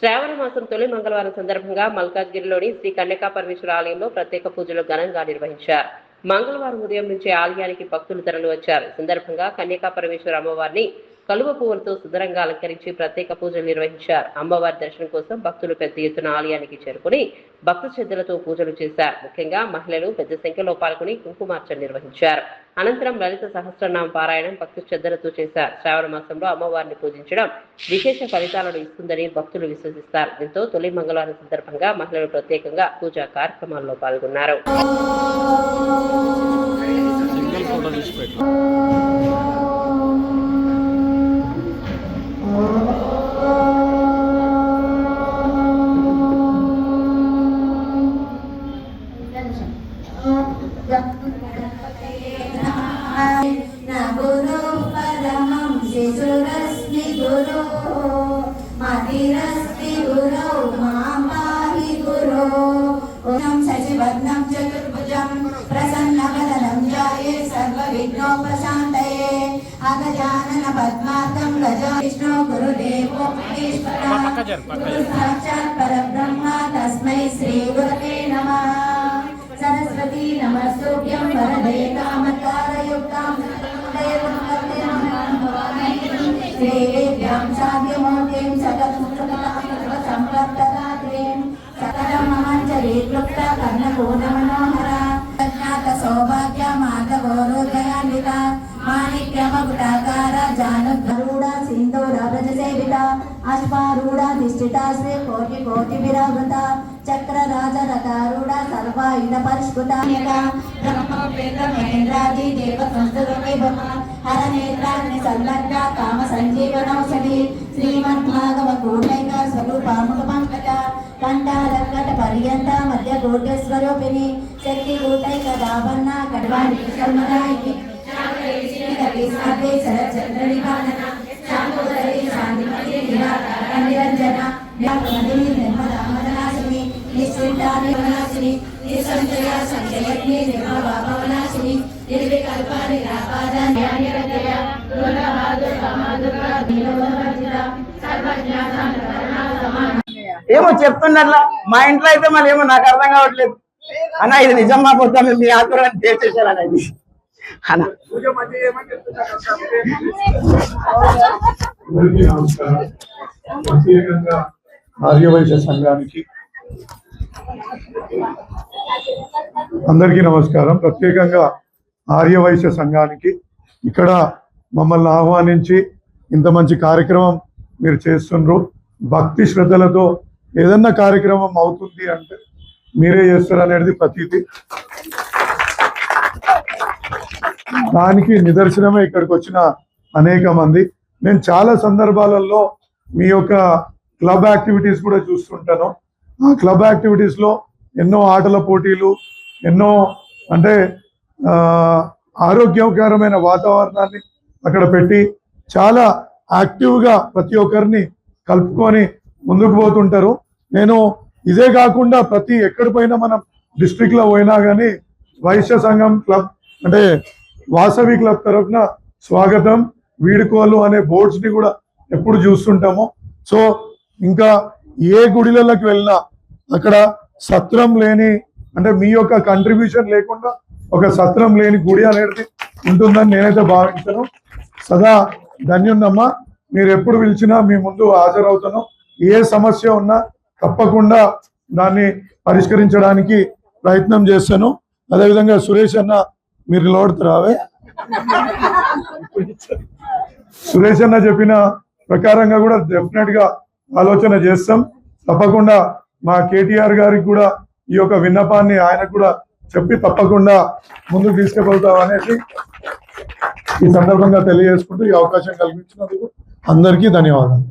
శ్రావణ మాసం తొలి మంగళవారం సందర్భంగా మల్కాజ్గిరిలోని శ్రీ కన్యకా పరమేశ్వర ఆలయంలో ప్రత్యేక పూజలు ఘనంగా నిర్వహించారు. మంగళవారం ఉదయం నుంచి ఆలయానికి భక్తులు తరలి వచ్చారు. సందర్భంగా కన్యకా పరమేశ్వర అమ్మవారిని కలువ పువ్వులతో సుందరంగా అలంకరించి ప్రత్యేక పూజలు నిర్వహించారు. అమ్మవారి దర్శనం కోసం భక్తులు పెద్ద ఎత్తున ఆలయానికి చేరుకుని భక్తి శ్రద్ధలతో పూజలు చేశారు. ముఖ్యంగా మహిళలు పెద్ద సంఖ్యలో పాల్గొని కుంకుమార్చన నిర్వహించారు. అనంతరం లలిత సహస్రనామ పారాయణం భక్తి శ్రద్ధలతో చేశారు. శ్రావణ మాసంలో అమ్మవారిని పూజించడం విశేష ఫలితాలను ఇస్తుందని భక్తులు విశ్వసిస్తారు. దీంతో తొలి మంగళవారం సందర్భంగా మహిళలు ప్రత్యేకంగా పూజా కార్యక్రమాల్లో పాల్గొన్నారు. सचिवदनं चतुर्भुजं प्रसन्नवदनं ध्याये सर्वविघ्नोपशान्तये अगजानन पद्मार्कं गजा विष्णु गुरुदेवो महेश्वरः साक्षात् परब्रह्म तस्मै श्री गुरवे नमः। सरस्वती नमस्तुभ्यं वरदे कामकारयुक्तां श्रीविद्यां शान्तिमूर्तिं सकलसम्पत्प्रदात्रीं सकलममञ्जरीक्लुप्ता कर्णपूर्णमनोहरा प्रज्ञात सौभाग्य माधवोरुदयान्विता माणिक्यमकुटाकार जानुगरुडा सिन्दूर व्रजसेविता अश्वारूढा धिष्ठिता श्री कोटि कोटिविरावृता चक्रराजरथारूढा सर्वायुध परिष्कृता ब्रह्मवेद महेन्द्रादि देव संस्तुतिभव हरनेत्राग्नि संलग्ना काम संजीवनौषधि श्रीमद्भागव कूटैक स्वरूपामुखपङ्कज कंठालङ्कट पर्यन्त मध्य कूटस्वरूपिणी शक्ति कूटैक दावन्ना कड्वाणि शर्मदायिनी शरच्चन्द्रनिवारणा शान्तोदरी शान्तिमती निरञ्जना निर्मलामदनाशिनी निश्चिन्तानि वनाशिनी निसञ्चया सञ्चयज्ञे निर्मवाभवनाशिनी निर्विकल्पा निरापादा न्यायरजया दुर्लभा दुर्गमा दुर्गा नीलोदवर्जिता सर्वज्ञाता निर्मला समान ఏమో చెప్తున్నట్లా మా ఇంట్లో అయితే మళ్ళీ ఏమో నాకు అర్థం కావట్లేదు అన్న. ఇది నిజం మా పోతా మీ ఆకురాన్ని చేసేసారు అనేది అన్న. ప్రత్యేకంగా ఆర్యవైశ్య సంఘానికి అందరికీ నమస్కారం. ప్రత్యేకంగా ఆర్యవైశ్య సంఘానికి ఇక్కడ మమ్మల్ని ఆహ్వానించి ఇంత మంచి కార్యక్రమం మీరు చేస్తుండ్రు. భక్తి శ్రద్ధలతో ఏదన్నా కార్యక్రమం అవుతుంది అంటే మీరే చేస్తారు అనేది ప్రతీతి. దానికి నిదర్శనమే ఇక్కడికి వచ్చిన అనేక మంది. నేను చాలా సందర్భాలలో మీ యొక్క క్లబ్ యాక్టివిటీస్ కూడా చూస్తుంటాను. ఆ క్లబ్ యాక్టివిటీస్లో ఎన్నో ఆటల పోటీలు, ఎన్నో అంటే ఆరోగ్యకరమైన వాతావరణాన్ని అక్కడ పెట్టి చాలా యాక్టివ్గా ప్రతి ఒక్కరిని కలుపుకొని ముందుకు పోతుంటారు. నేను ఇదే కాకుండా ప్రతి ఎక్కడ పోయినా మనం డిస్ట్రిక్ట్లో పోయినా కానీ వైశ్య సంఘం క్లబ్ అంటే వాసవి క్లబ్ తరఫున స్వాగతం, వీడుకోలు అనే బోర్డ్స్ని కూడా ఎప్పుడు చూస్తుంటాము. సో ఇంకా ఏ గుడిలకి వెళ్ళినా అక్కడ సత్రం లేని అంటే మీ యొక్క కంట్రిబ్యూషన్ లేకుండా ఒక సత్రం లేని గుడి అనేది ఉంటుందని నేనైతే భావించాను. సదా ధన్యున్నమ్మా. మీరు ఎప్పుడు పిలిచినా మీ ముందు హాజరవుతాను. ఏ సమస్య ఉన్నా తప్పకుండా దాన్ని పరిష్కరించడానికి ప్రయత్నం చేస్తాను. అదేవిధంగా సురేష్ అన్న మీరు లోడుతారావే సురేష్ అన్న చెప్పిన ప్రకారంగా కూడా డెఫినెట్ గా ఆలోచన చేస్తాం. తప్పకుండా మా కేటీఆర్ గారికి కూడా ఈ యొక్క విన్నపాన్ని ఆయనకు కూడా చెప్పి తప్పకుండా ముందుకు తీసుకుపోతాం అనేసి ఈ సందర్భంగా తెలియజేసుకుంటూ ఈ అవకాశం కల్పించినందుకు అందరికీ ధన్యవాదాలు.